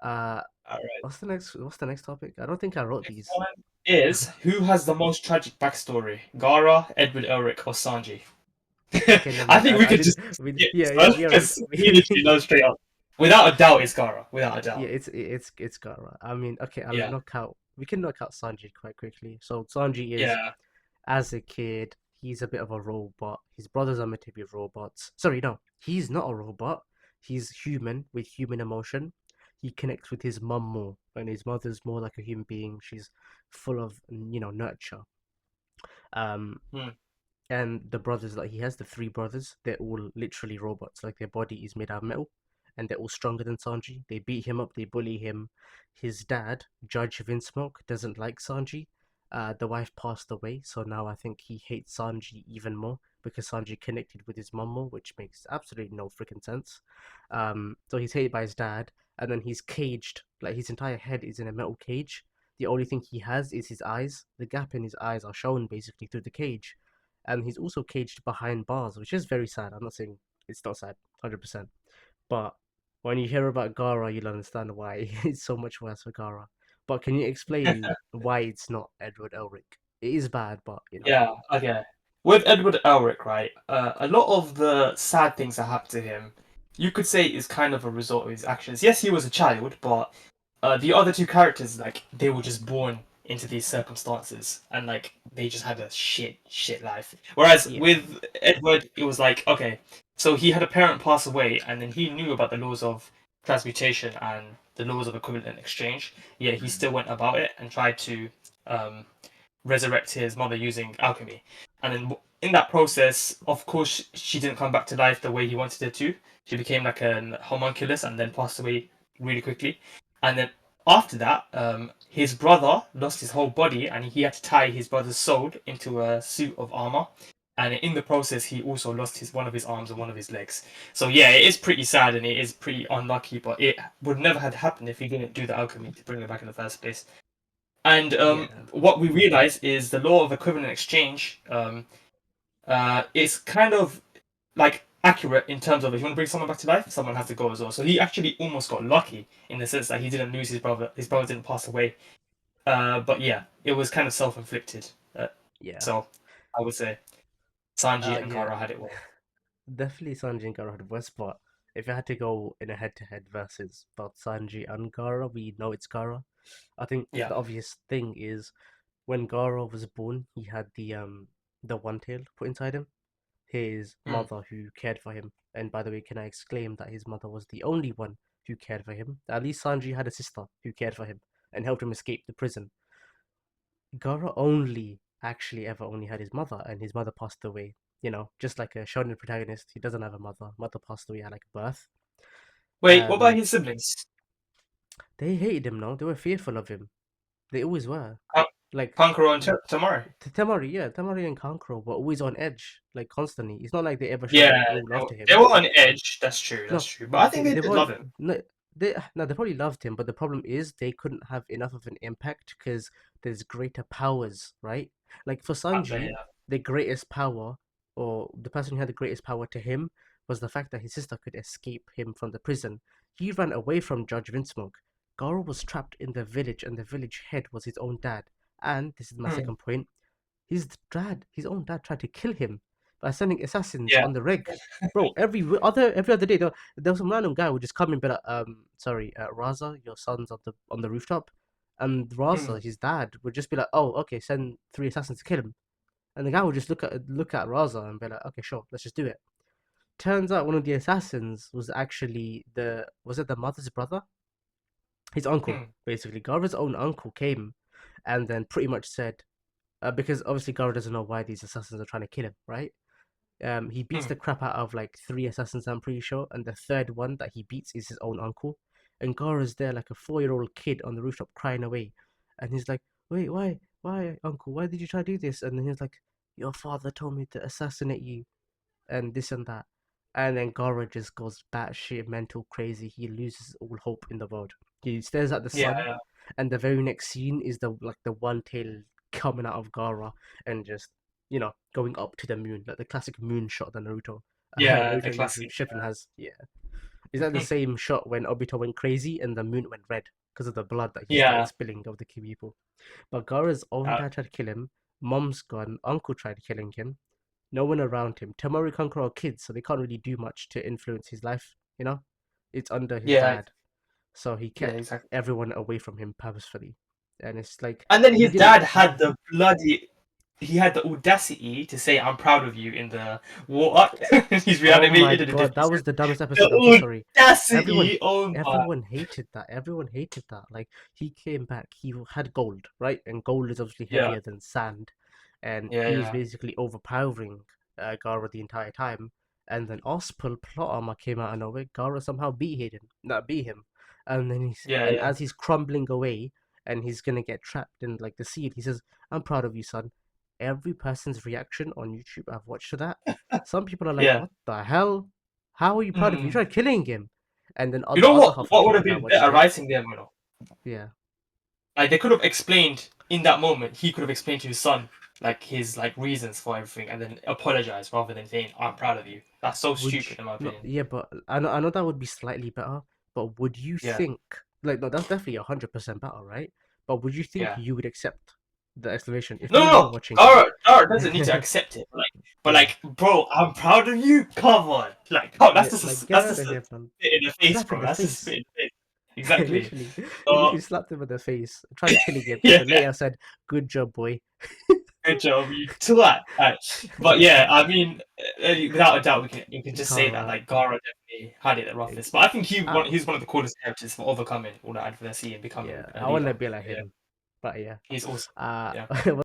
Uh, All right. what's the next topic? I don't think I wrote Next these. one is who has the most tragic backstory? Gaara, Edward Elric, or Sanji? Okay, never I mind. think we I could did. just We skip yeah this yeah one we already because we literally know straight up. Without a doubt, it's Gaara. Without a yeah doubt. it's Gaara. I mean, okay, I'll Yeah. knock out. We can knock out Sanji quite quickly. So Sanji is, Yeah. as a kid, he's a bit of a robot. His brothers are meant to be robots. Sorry, no, he's not a robot. He's human with human emotion. He connects with his mum more, and his mother's more like a human being. She's full of, nurture. Um, Hmm. and the brothers, like he has the three brothers, they're all literally robots. Like their body is made out of metal, and they're all stronger than Sanji. They beat him up, they bully him. His dad, Judge Vinsmoke, doesn't like Sanji. The wife passed away, so now I think he hates Sanji even more because Sanji connected with his mum more, which makes absolutely no freaking sense. So he's hated by his dad, and then he's caged. Like his entire head is in a metal cage. The only thing he has is his eyes. The gap in his eyes are shown basically through the cage, and he's also caged behind bars, which is very sad. I'm not saying it's not sad, 100%. But when you hear about Gaara, you'll understand why it's so much worse for Gaara. But can you explain why it's not Edward Elric? It is bad, but Yeah. Okay. With Edward Elric, right? A lot of the sad things that happened to him, you could say, is kind of a result of his actions. Yes, he was a child, but the other two characters, like, they were just born into these circumstances, and like they just had a shit life. Whereas yeah, with Edward, it was like, okay, so he had a parent pass away, and then he knew about the laws of transmutation and the laws of equivalent exchange. Yet he still went about it and tried to um, resurrect his mother using alchemy. And then in that process, of course, she didn't come back to life the way he wanted her to. She became like an homunculus and then passed away really quickly. And then after that, his brother lost his whole body, and he had to tie his brother's soul into a suit of armor. And in the process, he also lost his one of his arms and one of his legs. So yeah, it is pretty sad and it is pretty unlucky. But it would never have happened if he didn't do the alchemy to bring her back in the first place. And yeah, what we realize is the law of equivalent exchange is kind of like accurate in terms of if you want to bring someone back to life, someone has to go as well. So he actually almost got lucky in the sense that he didn't lose his brother. His brother didn't pass away. But yeah, it was kind of self-inflicted. yeah, So I would say Sanji and yeah. Gaara had it all. Definitely Sanji and Gaara had the worst, but if you had to go in a head-to-head versus both Sanji and Gaara, we know it's Gaara. I think Yeah. the obvious thing is when Gaara was born, he had the one tail put inside him. His Mm. mother who cared for him. And by the way, can I exclaim that his mother was the only one who cared for him? At least Sanji had a sister who cared for him and helped him escape the prison. Gaara only actually ever only had his mother, and his mother passed away. Just like a shonen protagonist, he doesn't have a mother. Mother passed away at like birth. Wait, what about Um, his siblings? they hated him. No, they were fearful of him. They always were. Kan- Like Kankuro and Tamari. Temari, yeah, Temari and Kankuro were always on edge, like constantly. It's not like they ever showed Yeah, any ill love to they him. were on edge. That's true. That's No, true. But I think they they did love probably him. no, they probably loved him, but the problem is they couldn't have enough of an impact because there's greater powers, right? Like for Yeah. Sanji, the greatest power, or the person who had the greatest power to him, was the fact that his sister could escape him from the prison. He ran away from Judge Vinsmoke. Garo was trapped in the village, and the village head was his own dad. And this is my Hmm. second point. His own dad, tried to kill him by sending assassins Yeah. on the reg. Bro, every other day, there was some random guy who would just come and be like, sorry, Raza, your son's on the rooftop, and Hmm. Raza, his dad, would just be like, oh, okay, send three assassins to kill him, and the guy would just look at Raza and be like, okay, sure, let's just do it. Turns out one of the assassins was actually the mother's brother, his uncle, Hmm. basically. Garva's own uncle came, and then pretty much said, because obviously Gara doesn't know why these assassins are trying to kill him, right? He beats Hmm. the crap out of like three assassins, I'm pretty sure, and the third one that he beats is his own uncle. And Gara's there like a 4-year-old kid on the rooftop crying away, and he's like, "Wait, why, uncle? Why did you try to do this?" And then he's like, "Your father told me to assassinate you, and this and that." And then Gara just goes batshit mental crazy. He loses all hope in the world. He stares at the Yeah. sun, Yeah. and the very next scene is the one tail coming out of Gara and just going up to the moon, like the classic moon shot that Naruto Yeah. The Naruto classic. Shippuden has. Yeah. Is that the same shot when Obito went crazy and the moon went red because of the blood that he started Yeah. spilling of the people? But Gaara's own Uh, dad tried to kill him. Mom's gone. Uncle tried killing him. No one around him. Temari Kankuro are kids, so they can't really do much to influence his life. You know, it's under his yeah. dad, so he Yeah. kept Exactly. everyone away from him purposefully. And it's like And then he his didn't. dad had the bloody. He had the audacity to say, "I'm proud of you" in the water. He's Oh my reanimated, and god, that he was said, the dumbest episode. I'm so "The sorry. Everyone, audacity!" Oh my. everyone hated that. Everyone hated that. Like he came back, he had gold, right? And gold is obviously Yeah. heavier than sand, and Yeah. he was Yeah. basically overpowering Gaara the entire time. And then Ospel plot armor came out of nowhere. Gaara somehow beat him, and then Yeah. and Yeah. as he's crumbling away, and he's gonna get trapped in like the sea, he says, "I'm proud of you, son." Every person's reaction on YouTube I've watched to that, some people are like, Yeah. "What the hell? How are you proud of him? You Mm. tried killing him." And then You the know other what? half of What would people have that been watched better it, writing there, Bruno? yeah, Like they could have explained in that moment. He could have explained to his son like his like reasons for everything, and then apologize rather than saying, "I'm proud of you." That's so would stupid, in my no, opinion. yeah, but I know that would be slightly better. But would you Yeah. think like no, that's definitely 100% better, right? But would you think Yeah. you would accept the explanation if No, me no, and you were no. watching it? Gara doesn't need to accept it. Yeah, Bro, I'm proud of you. Come on, like, oh, yeah, like get that's out just of a here, man. spit in the face, Slap in bro. the That's a spit face. in the face. Exactly. Literally, he So literally slapped him in the face, tried killing him, and yeah, then later said, "Good job, boy." good job, you twat. But yeah, I mean, without a doubt, we can just say that Kara, like Gara definitely had it the eh, roughest. But I think I, he's one of the coolest characters for overcoming all that adversity and becoming yeah, a I want to leader. be like Yeah, him. But yeah, he's awesome. uh, Yeah.